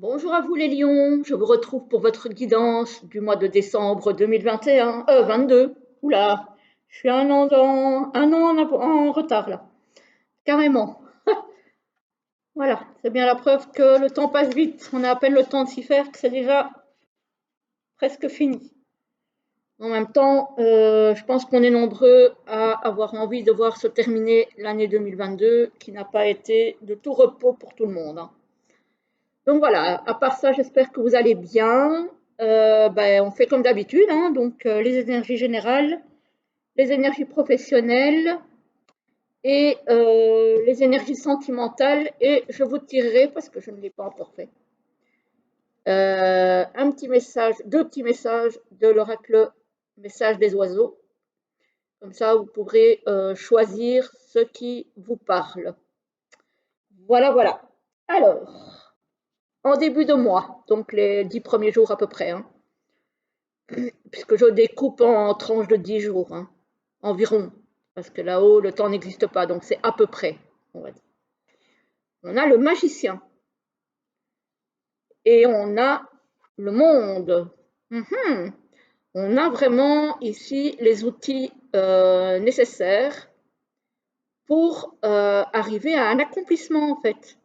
Bonjour à vous les lions, je vous retrouve pour votre guidance du mois de décembre 2021, 22. Oula, je suis un an en retard là, carrément. Voilà, c'est bien la preuve que le temps passe vite. On a à peine le temps de s'y faire que c'est déjà presque fini. En même temps, je pense qu'on est nombreux à avoir envie de voir se terminer l'année 2022 qui n'a pas été de tout repos pour tout le monde, hein. Donc voilà, à part ça, j'espère que vous allez bien. On fait comme d'habitude, hein, donc les énergies générales, les énergies professionnelles et les énergies sentimentales. Et je vous tirerai, parce que je ne l'ai pas encore fait, un petit message, deux petits messages de l'oracle message des oiseaux. Comme ça, vous pourrez choisir ce qui vous parle. Voilà, voilà. Alors, en début de mois, donc les 10 premiers jours à peu près, hein, puisque je découpe en tranches de 10 jours, hein, environ, parce que là-haut, le temps n'existe pas, donc c'est à peu près, on va dire. On a le magicien et on a le monde. Mhm. On a vraiment ici les outils nécessaires pour arriver à un accomplissement, en fait.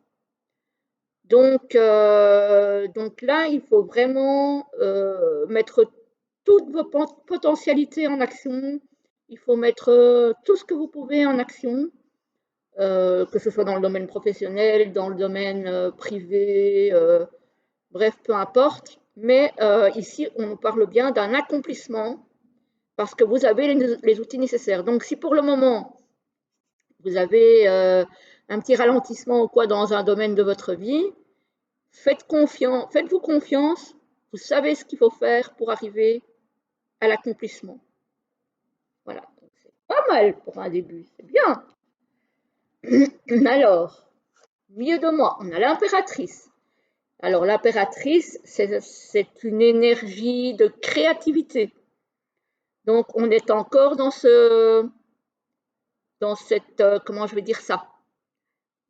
Donc là, il faut vraiment mettre toutes vos potentialités en action. Il faut mettre tout ce que vous pouvez en action, que ce soit dans le domaine professionnel, dans le domaine privé, bref, peu importe. Mais ici, on nous parle bien d'un accomplissement parce que vous avez les outils nécessaires. Donc, si pour le moment, vous avez un petit ralentissement ou quoi dans un domaine de votre vie, faites-vous confiance, vous savez ce qu'il faut faire pour arriver à l'accomplissement. Voilà, c'est pas mal pour un début, c'est bien. Alors, milieu de mois, on a l'impératrice. Alors, l'impératrice, c'est une énergie de créativité. Donc, on est encore dans cette, comment je vais dire ça,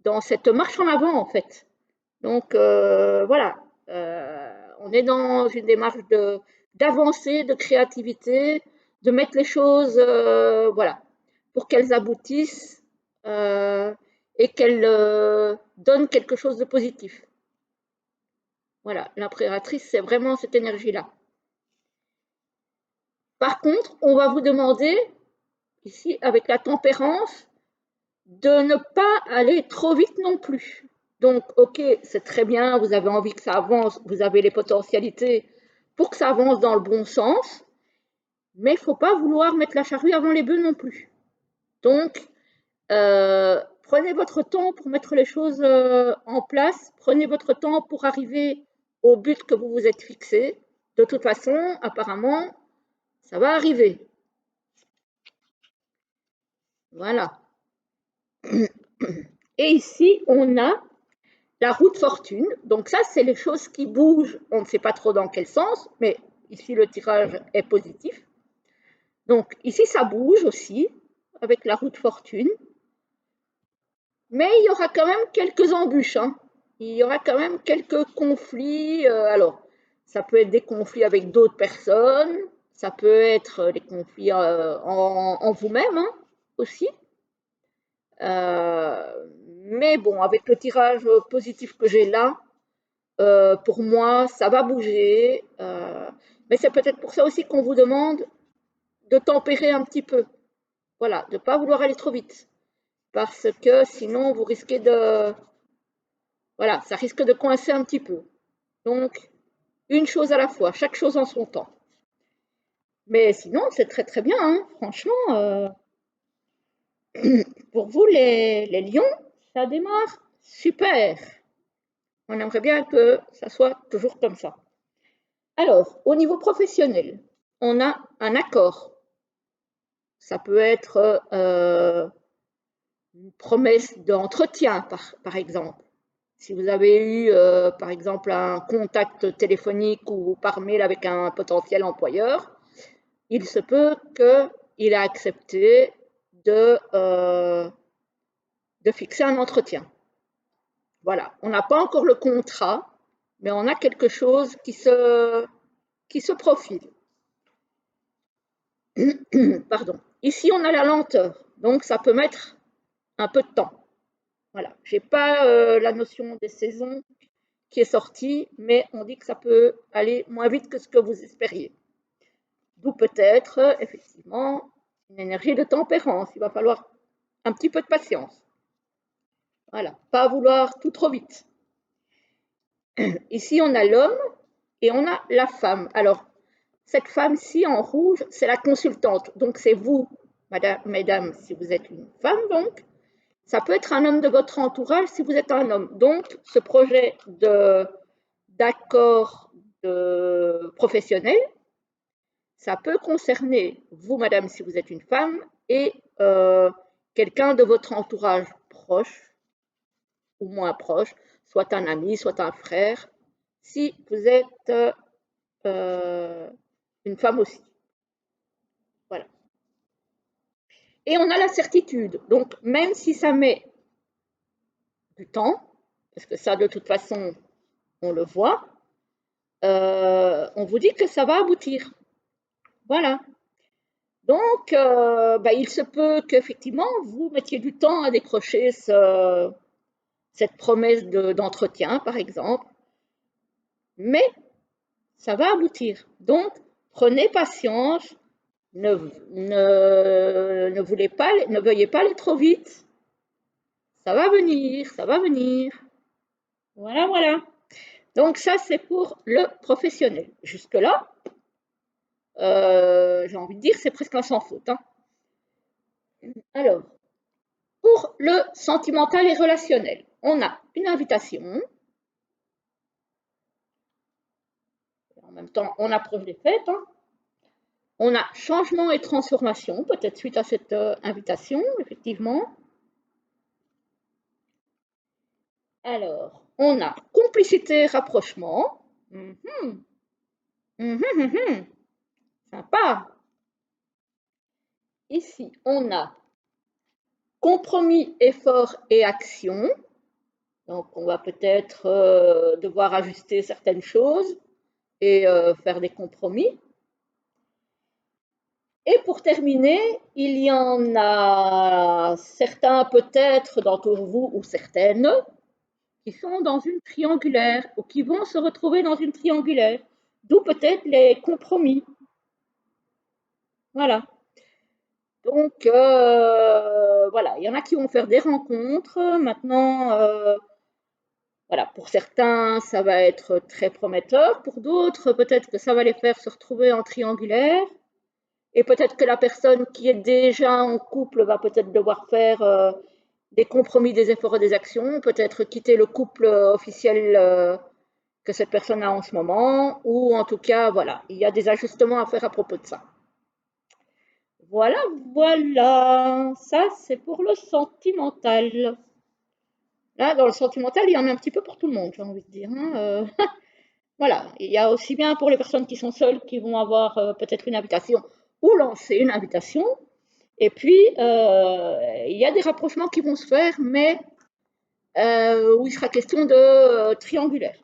dans cette marche en avant, en fait. Donc, voilà, on est dans une démarche d'avancer, de créativité, de mettre les choses, voilà, pour qu'elles aboutissent et qu'elles donnent quelque chose de positif. Voilà, l'impératrice, c'est vraiment cette énergie-là. Par contre, on va vous demander, ici, avec la tempérance, de ne pas aller trop vite non plus. Donc, ok, c'est très bien, vous avez envie que ça avance, vous avez les potentialités pour que ça avance dans le bon sens, mais il ne faut pas vouloir mettre la charrue avant les bœufs non plus. Donc, prenez votre temps pour mettre les choses en place, prenez votre temps pour arriver au but que vous vous êtes fixé. De toute façon, apparemment, ça va arriver. Voilà. Et ici, on a la roue de fortune. Donc ça, c'est les choses qui bougent. On ne sait pas trop dans quel sens, mais ici, le tirage est positif. Donc ici, ça bouge aussi avec la roue de fortune. Mais il y aura quand même quelques embûches, hein. Il y aura quand même quelques conflits. Alors, ça peut être des conflits avec d'autres personnes. Ça peut être des conflits en vous-même, hein, aussi. Mais bon, avec le tirage positif que j'ai là, pour moi, ça va bouger. Mais c'est peut-être pour ça aussi qu'on vous demande de tempérer un petit peu. Voilà, de ne pas vouloir aller trop vite. Parce que sinon, vous risquez de... Voilà, ça risque de coincer un petit peu. Donc, une chose à la fois, chaque chose en son temps. Mais sinon, c'est très très bien, hein. Franchement, pour vous les lions, ça démarre super. On aimerait bien que ça soit toujours comme ça. Alors, au niveau professionnel, on a un accord. Ça peut être une promesse d'entretien, par exemple. Si vous avez eu, par exemple, un contact téléphonique ou par mail avec un potentiel employeur, il se peut qu'il ait accepté de fixer un entretien. Voilà, on n'a pas encore le contrat, mais on a quelque chose qui se profile. Pardon. Ici, on a la lenteur, donc ça peut mettre un peu de temps. Voilà. Je n'ai pas la notion des saisons qui est sortie, mais on dit que ça peut aller moins vite que ce que vous espériez. D'où peut-être, effectivement, une énergie de tempérance. Il va falloir un petit peu de patience. Voilà, pas vouloir tout trop vite. Ici, on a l'homme et on a la femme. Alors, cette femme-ci en rouge, c'est la consultante. Donc, c'est vous, mesdames, si vous êtes une femme, donc. Ça peut être un homme de votre entourage si vous êtes un homme. Donc, ce projet d'accord professionnel, ça peut concerner vous, madame, si vous êtes une femme, et quelqu'un de votre entourage proche ou moins proche, soit un ami, soit un frère, si vous êtes une femme aussi. Voilà. Et on a la certitude. Donc, même si ça met du temps, parce que ça, de toute façon, on le voit, on vous dit que ça va aboutir. Voilà. Donc, il se peut qu'effectivement, vous mettiez du temps à décrocher cette promesse d'entretien, par exemple, mais ça va aboutir. Donc, prenez patience, ne veuillez pas aller trop vite. Ça va venir, ça va venir. Voilà, voilà. Donc, ça, c'est pour le professionnel. Jusque-là, j'ai envie de dire, c'est presque un sans faute. Hein. Alors, pour le sentimental et relationnel, on a une invitation. En même temps, on approche des fêtes. Hein. On a changement et transformation, peut-être suite à cette invitation, effectivement. Alors, on a complicité et rapprochement. Sympa. Ici, on a compromis, effort et action. Donc, on va peut-être devoir ajuster certaines choses et faire des compromis. Et pour terminer, il y en a certains peut-être d'entre vous ou certaines qui sont dans une triangulaire ou qui vont se retrouver dans une triangulaire, d'où peut-être les compromis. Voilà. Donc, voilà, il y en a qui vont faire des rencontres. Maintenant, voilà, pour certains, ça va être très prometteur. Pour d'autres, peut-être que ça va les faire se retrouver en triangulaire. Et peut-être que la personne qui est déjà en couple va peut-être devoir faire des compromis, des efforts et des actions, peut-être quitter le couple officiel que cette personne a en ce moment, ou en tout cas, voilà, il y a des ajustements à faire à propos de ça. Voilà, voilà, ça c'est pour le sentimental. Là, dans le sentimental, il y en a un petit peu pour tout le monde, j'ai envie de dire. Hein. Voilà, il y a aussi bien pour les personnes qui sont seules qui vont avoir peut-être une invitation ou lancer une invitation. Et puis, il y a des rapprochements qui vont se faire, mais où il sera question de triangulaire.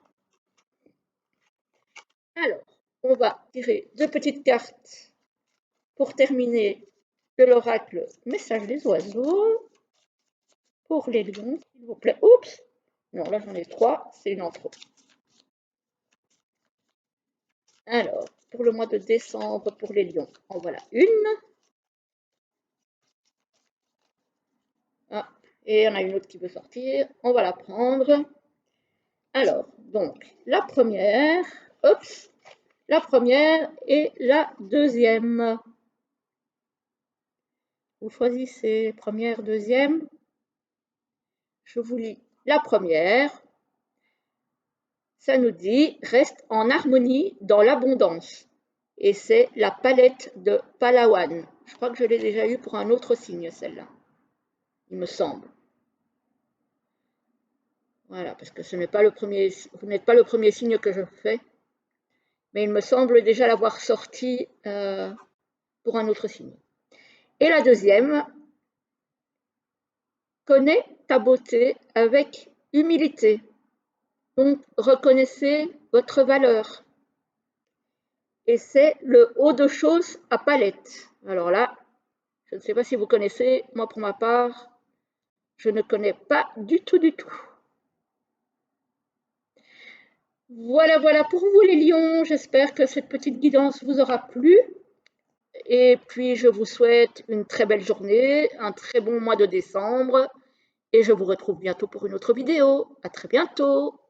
Alors, on va tirer deux petites cartes pour terminer de l'oracle Message des oiseaux. Pour les lions, s'il vous plaît. Oups! Non, là j'en ai trois, c'est une en trop. Alors, pour le mois de décembre, pour les lions, en voilà une. Ah, et il y en a une autre qui veut sortir. On va la prendre. Alors, donc, la première, oups, la première et la deuxième. Vous choisissez première, deuxième. Je vous lis la première. Ça nous dit « Reste en harmonie dans l'abondance ». Et c'est la palette de Palawan. Je crois que je l'ai déjà eu pour un autre signe, celle-là. Il me semble. Voilà, parce que ce n'est pas le premier, vous n'êtes pas le premier signe que je fais. Mais il me semble déjà l'avoir sorti pour un autre signe. Et la deuxième, connais ta beauté avec humilité. Donc, reconnaissez votre valeur. Et c'est le haut de choses à palette. Alors là, je ne sais pas si vous connaissez, moi pour ma part, je ne connais pas du tout, du tout. Voilà, voilà pour vous les lions. J'espère que cette petite guidance vous aura plu. Et puis, je vous souhaite une très belle journée, un très bon mois de décembre. Et je vous retrouve bientôt pour une autre vidéo. À très bientôt.